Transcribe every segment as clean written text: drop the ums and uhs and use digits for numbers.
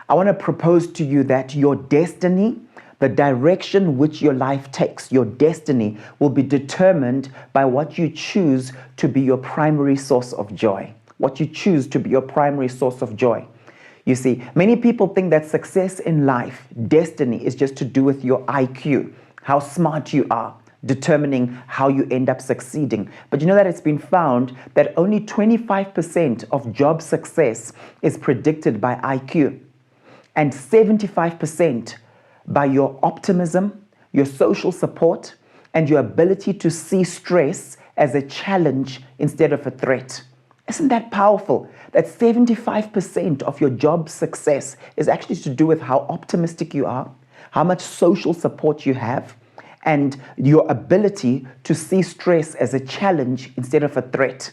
I want to propose to you that your destiny, the direction which your life takes, your destiny will be determined by what you choose to be your primary source of joy. What you choose to be your primary source of joy. You see, many people think that success in life, destiny, is just to do with your IQ, how smart you are, determining how you end up succeeding. But you know that it's been found that only 25% of job success is predicted by IQ, and 75% by your optimism, your social support, and your ability to see stress as a challenge instead of a threat. Isn't that powerful? That 75% of your job success is actually to do with how optimistic you are, how much social support you have, and your ability to see stress as a challenge instead of a threat.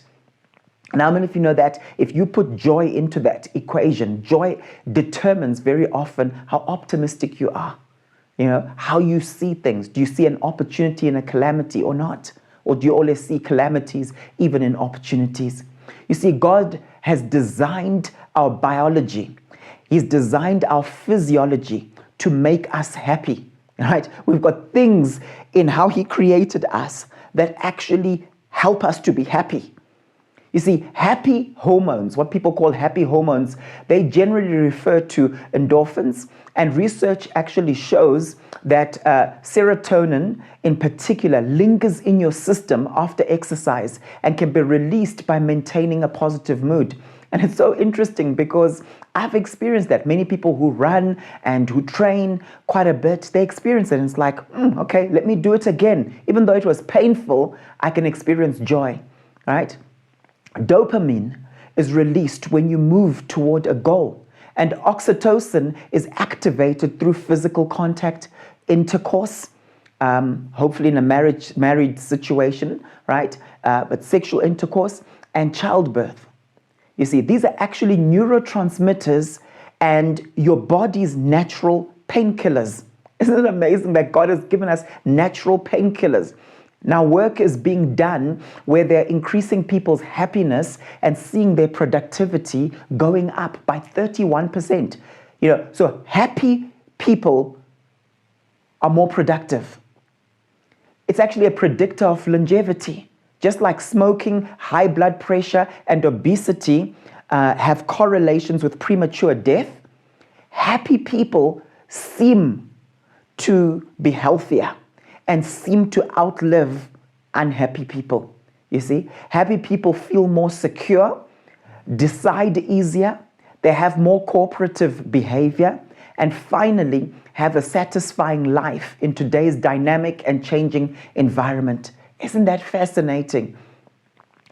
Now, many of you know that if you put joy into that equation, joy determines very often how optimistic you are. You know, how you see things. Do you see an opportunity in a calamity or not? Or do you always see calamities even in opportunities? You see, God has designed our biology. He's designed our physiology to make us happy, right? We've got things in how He created us that actually help us to be happy. You see, happy hormones, what people call happy hormones, they generally refer to endorphins, and research actually shows that serotonin in particular lingers in your system after exercise and can be released by maintaining a positive mood. And it's so interesting because I've experienced that. Many people who run and who train quite a bit, they experience it. And it's like, okay, let me do it again. Even though it was painful, I can experience joy, right? Dopamine is released when you move toward a goal, and oxytocin is activated through physical contact, intercourse, hopefully in a married situation, right? But sexual intercourse and childbirth. You see, these are actually neurotransmitters and your body's natural painkillers. Isn't it amazing that God has given us natural painkillers? Now, work is being done where they're increasing people's happiness and seeing their productivity going up by 31%. You know, so happy people are more productive. It's actually a predictor of longevity. Just like smoking, high blood pressure, and obesity have correlations with premature death, happy people seem to be healthier and seem to outlive unhappy people. You see, happy people feel more secure, decide easier, they have more cooperative behavior, and finally have a satisfying life in today's dynamic and changing environment. Isn't that fascinating?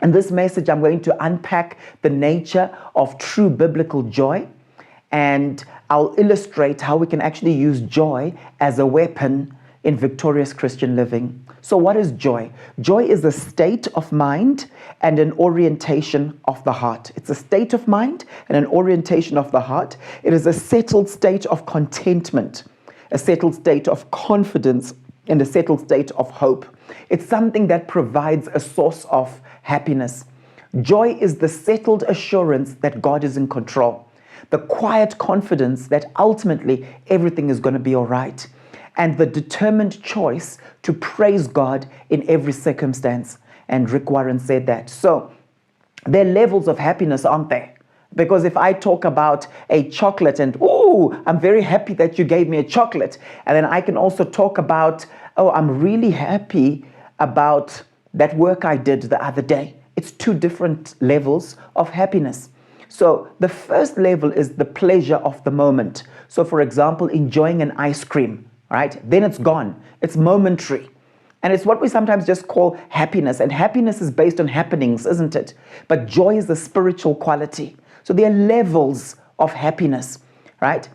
In this message, I'm going to unpack the nature of true biblical joy, and I'll illustrate how we can actually use joy as a weapon in victorious Christian living. So what is joy? Joy is a state of mind and an orientation of the heart. It's a state of mind and an orientation of the heart. It is a settled state of contentment, a settled state of confidence, and a settled state of hope. It's something that provides a source of happiness. Joy is the settled assurance that God is in control, the quiet confidence that ultimately everything is going to be all right, and the determined choice to praise God in every circumstance. And Rick Warren said that. So there are levels of happiness, aren't there? Because if I talk about a chocolate and, oh, I'm very happy that you gave me a chocolate. And then I can also talk about, oh, I'm really happy about that work I did the other day. It's two different levels of happiness. So the first level is the pleasure of the moment. So for example, enjoying an ice cream, right? Then it's gone. It's momentary. And it's what we sometimes just call happiness. And happiness is based on happenings, isn't it? But joy is a spiritual quality. So there are levels of happiness, right?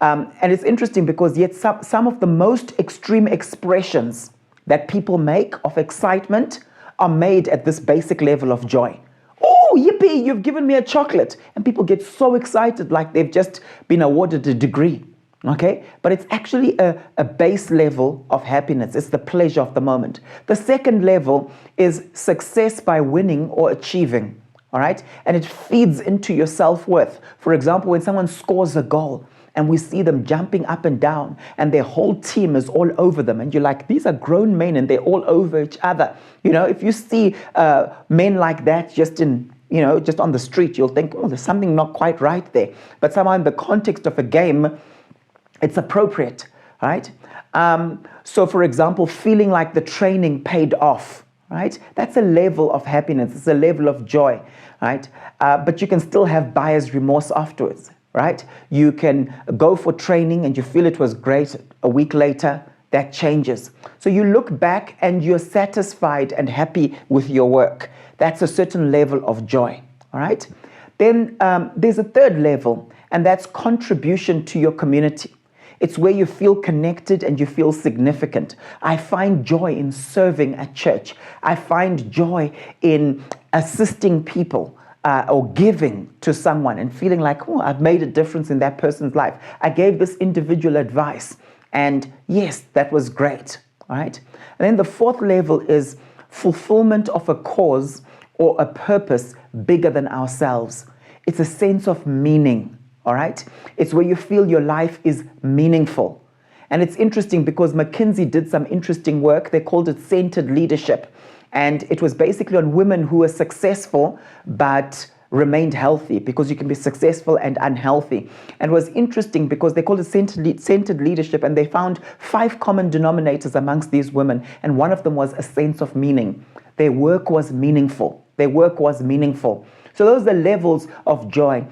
And it's interesting because yet some of the most extreme expressions that people make of excitement are made at this basic level of joy. Oh, yippee, you've given me a chocolate. And people get so excited like they've just been awarded a degree. Okay, but it's actually a base level of happiness. It's the pleasure of the moment. The second level is success by winning or achieving. All right, and it feeds into your self-worth. For example, when someone scores a goal and we see them jumping up and down, and their whole team is all over them, and you're like, these are grown men and they're all over each other. If you see men like that just on the street, you'll think, oh, there's something not quite right there. But somehow in the context of a game, it's appropriate, right? So for example, feeling like the training paid off, right? That's a level of happiness. It's a level of joy, right? But you can still have buyer's remorse afterwards, right? You can go for training and you feel it was great. A week later, that changes. So you look back and you're satisfied and happy with your work. That's a certain level of joy, all right? Then there's a third level, and that's contribution to your community. It's where you feel connected and you feel significant. I find joy in serving at church. I find joy in assisting people or giving to someone and feeling like, oh, I've made a difference in that person's life. I gave this individual advice, and yes, that was great, all right? And then the fourth level is fulfillment of a cause or a purpose bigger than ourselves. It's a sense of meaning. All right? It's where you feel your life is meaningful. And it's interesting because McKinsey did some interesting work. They called it centered leadership. And it was basically on women who were successful but remained healthy, because you can be successful and unhealthy. And it was interesting because they called it centered leadership, and they found 5 common denominators amongst these women. And one of them was a sense of meaning. Their work was meaningful. Their work was meaningful. So those are the levels of joy.